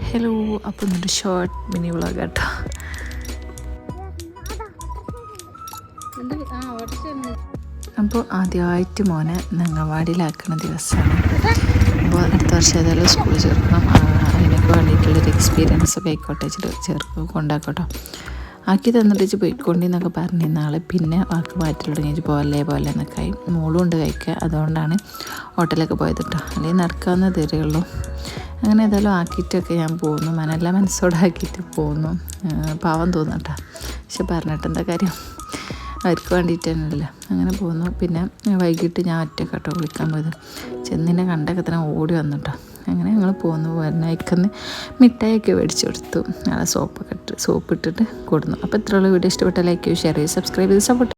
Hello, അപ്പോൾ ഇന്നൊരു short mini vlog കേട്ടോ. അപ്പോൾ ആദ്യമായിട്ട് മോനെ നങ്ങവാടിയിലാക്കുന്ന ദിവസമാണ്. അപ്പോൾ അടുത്ത വർഷം ഏതായാലും സ്കൂളിൽ ചേർക്കണം. അതിനൊക്കെ വേണ്ടിയിട്ടുള്ളൊരു എക്സ്പീരിയൻസ് ഒക്കെ ആയിക്കോട്ടെ കൊണ്ടാക്കട്ടോ. ആക്കി തന്നിട്ട് പോയിക്കൊണ്ടിന്നൊക്കെ പറഞ്ഞു നാളെ. പിന്നെ വാക്ക് മാറ്റി തുടങ്ങി പോലെ എന്നൊക്കെ ആയി. മോളും ഉണ്ട് കഴിക്കുക, അതുകൊണ്ടാണ് ഹോട്ടലൊക്കെ പോയത് കേട്ടോ. അല്ലെങ്കിൽ നടക്കാവുന്ന തരുള്ളൂ. അങ്ങനെ ഏതായാലും ആക്കിയിട്ടൊക്കെ ഞാൻ പോകുന്നു. മനസ്സോടെ ആക്കിയിട്ട് പോകുന്നു. പാവം തോന്നട്ടോ, പക്ഷെ പറഞ്ഞിട്ട് എന്താ കാര്യം, അവർക്ക് വേണ്ടിയിട്ട് തന്നെയല്ലേ. അങ്ങനെ പോകുന്നു. പിന്നെ വൈകിട്ട് ഞാൻ ഒറ്റക്കെട്ടോ വിളിക്കാൻ പോയത്. ചെന്നിനെ കണ്ടൊക്കെ തന്നെ ഓടി വന്നിട്ടോ. അങ്ങനെ ഞങ്ങൾ പോകുന്നു. വരണയ്ക്കൊന്ന് മിഠായിയൊക്കെ മേടിച്ച് കൊടുത്തു. നല്ല സോപ്പ് ഇട്ടിട്ട് കൊടുന്നു. അപ്പോൾ ഇത്രയുള്ള വീഡിയോ ഇഷ്ടപ്പെട്ട ലൈക്ക് ചെയ്യൂ, ഷെയർ ചെയ്ത് സബ്സ്ക്രൈബ് ചെയ്ത് സപ്പോർട്ട്